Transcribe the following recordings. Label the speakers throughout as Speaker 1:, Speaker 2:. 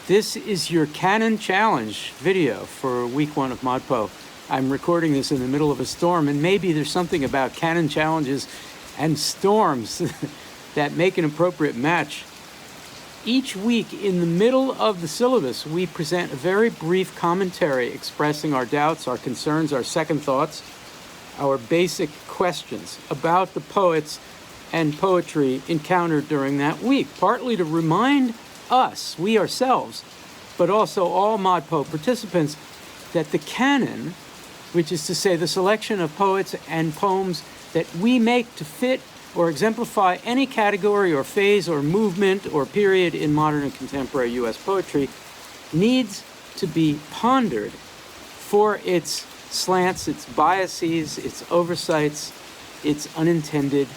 Speaker 1: This is your Canon challenge video for week 1 of ModPo. I'm recording this in the middle of a storm, and maybe there's something about Canon challenges and storms that make an appropriate match. Each week in the middle of the syllabus, we present a very brief commentary expressing our doubts, our concerns, our second thoughts, our basic questions about the poets and poetry encountered during that week, partly to remind us, we ourselves, but also all ModPo participants, that the canon, which is to say the selection of poets and poems that we make to fit or exemplify any category or phase or movement or period in modern and contemporary U.S. poetry, needs to be pondered for its slants, its biases, its oversights, its unintended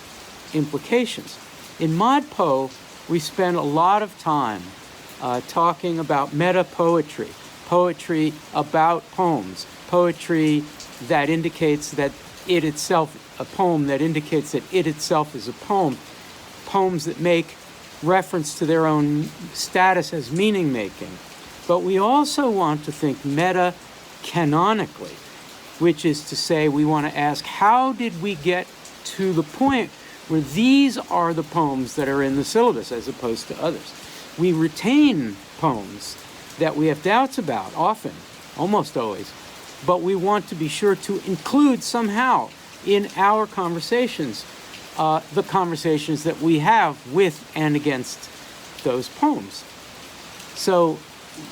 Speaker 1: implications. In ModPo, we spend a lot of time talking about MetaPoetry, poetry about poems, poetry that indicates that it itself, a poem that indicates that it itself is a poem, poems that make reference to their own status as meaning-making. But we also want to think meta-canonically, which is to say we want to ask, how did we get to the point where these are the poems that are in the syllabus as opposed to others? We retain poems that we have doubts about, often, almost always, but we want to be sure to include somehow in our conversations the conversations that we have with and against those poems. So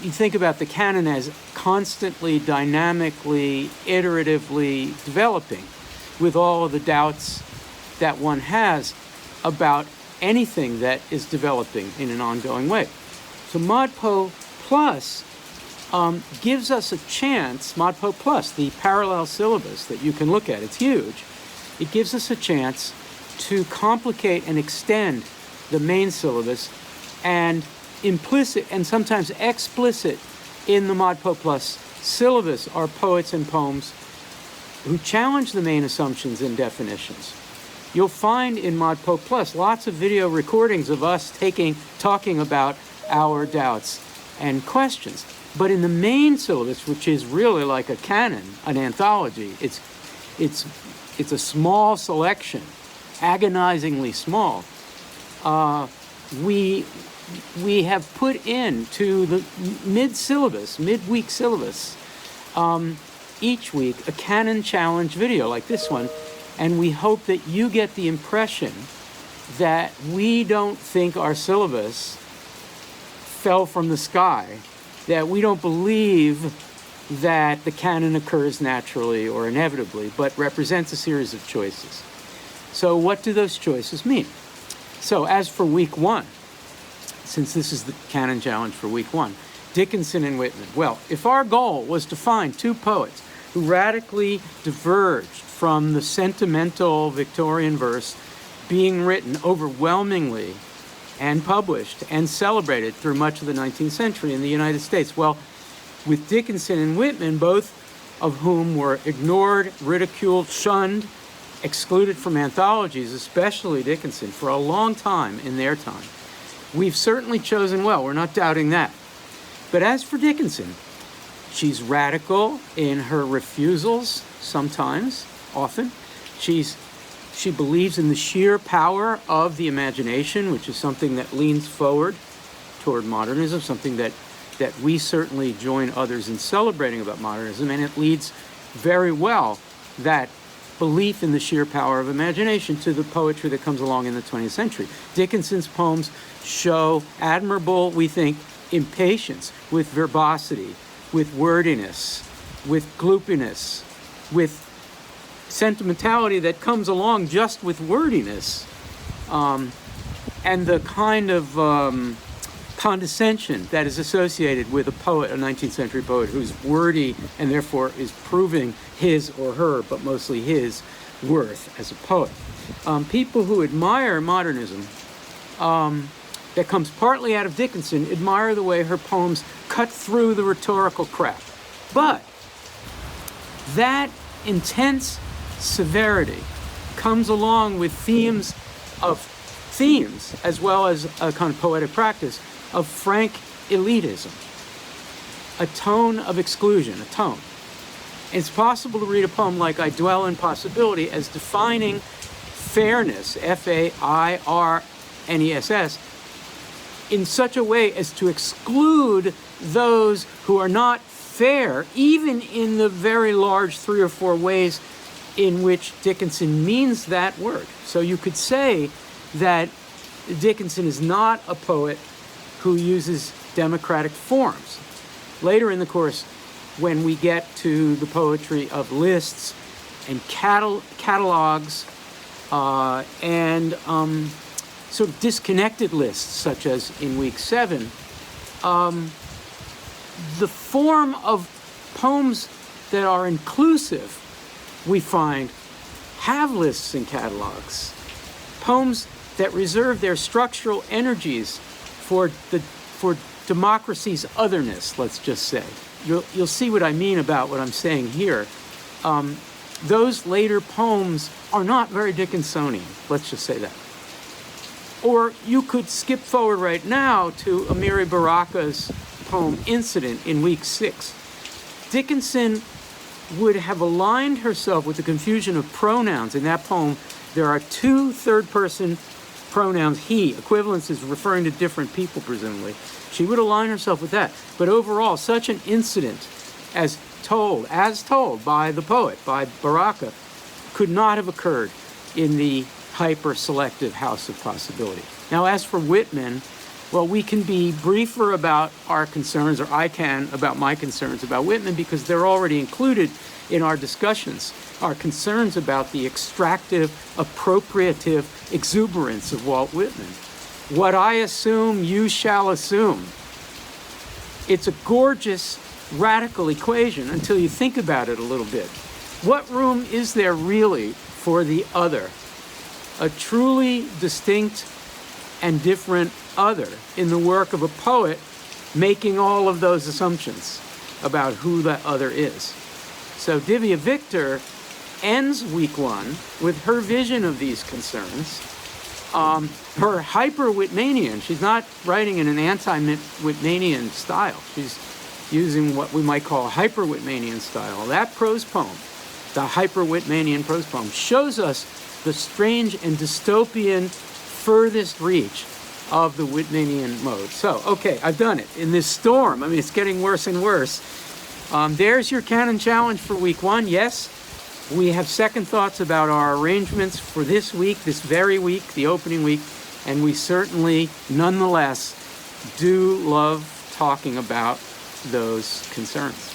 Speaker 1: you think about the canon as constantly, dynamically, iteratively developing with all of the doubts that one has about anything that is developing in an ongoing way. So ModPo Plus gives us a chance, ModPo Plus, the parallel syllabus that you can look at, it's huge. It gives us a chance to complicate and extend the main syllabus, and implicit and sometimes explicit in the ModPo Plus syllabus are poets and poems who challenge the main assumptions and definitions. You'll find in ModPo Plus lots of video recordings of us talking about our doubts and questions. But in the main syllabus, which is really like a canon, an anthology, it's a small selection, agonizingly small. We have put into the midweek syllabus, each week a canon challenge video like this one. And we hope that you get the impression that we don't think our syllabus fell from the sky, that we don't believe that the canon occurs naturally or inevitably, but represents a series of choices. So what do those choices mean? So as for week 1, since this is the canon challenge for week 1, Dickinson and Whitman. Well, if our goal was to find two poets who radically diverged from the sentimental Victorian verse being written overwhelmingly and published and celebrated through much of the 19th century in the United States. Well, with Dickinson and Whitman, both of whom were ignored, ridiculed, shunned, excluded from anthologies, especially Dickinson, for a long time in their time, we've certainly chosen well. We're not doubting that. But as for Dickinson, she's radical in her refusals sometimes, often. She believes in the sheer power of the imagination, which is something that leans forward toward modernism, something that we certainly join others in celebrating about modernism, and it leads very well, that belief in the sheer power of imagination, to the poetry that comes along in the 20th century. Dickinson's poems show admirable, we think, impatience with verbosity, with wordiness, with gloopiness, with sentimentality that comes along just with wordiness, and the kind of condescension that is associated with a poet, a 19th century poet who's wordy and therefore is proving his or her, but mostly his, worth as a poet. People who admire modernism, that comes partly out of Dickinson, admire the way her poems cut through the rhetorical crap. But that intense severity comes along with themes as well as a kind of poetic practice of frank elitism, a tone of exclusion, a tone. It's possible to read a poem like I Dwell in Possibility as defining fairness, F-A-I-R-N-E-S-S, in such a way as to exclude those who are not fair, even in the very large 3 or 4 ways in which Dickinson means that word. So you could say that Dickinson is not a poet who uses democratic forms. Later in the course, when we get to the poetry of lists and catalogs and sort of disconnected lists, such as in week 7, the form of poems that are inclusive, we find, have lists and catalogs. Poems that reserve their structural energies for democracy's otherness, let's just say. You'll see what I mean about what I'm saying here. Those later poems are not very Dickinsonian, let's just say that. Or you could skip forward right now to Amiri Baraka's poem Incident in week 6. Dickinson would have aligned herself with the confusion of pronouns. In that poem, there are 2 third-person pronouns, he. Equivalence is referring to different people, presumably. She would align herself with that. But overall, such an incident as told by the poet, by Baraka, could not have occurred in the hyper-selective House of Possibility. Now, as for Whitman, well, we can be briefer about our concerns, or I can, about my concerns about Whitman, because they're already included in our discussions. Our concerns about the extractive, appropriative exuberance of Walt Whitman. What I assume, you shall assume. It's a gorgeous, radical equation until you think about it a little bit. What room is there really for the other? A truly distinct and different other in the work of a poet making all of those assumptions about who that other is. So Divya Victor ends week 1 with her vision of these concerns. Her hyper-Whitmanian, she's not writing in an anti-Whitmanian style. She's using what we might call a hyper-Whitmanian style. That prose poem, the hyper-Whitmanian prose poem, shows us the strange and dystopian furthest reach of the Whitmanian mode. So, okay, I've done it. In this storm, I mean, it's getting worse and worse. There's your Canon challenge for week 1. Yes, we have second thoughts about our arrangements for this week, this very week, the opening week, and we certainly, nonetheless, do love talking about those concerns.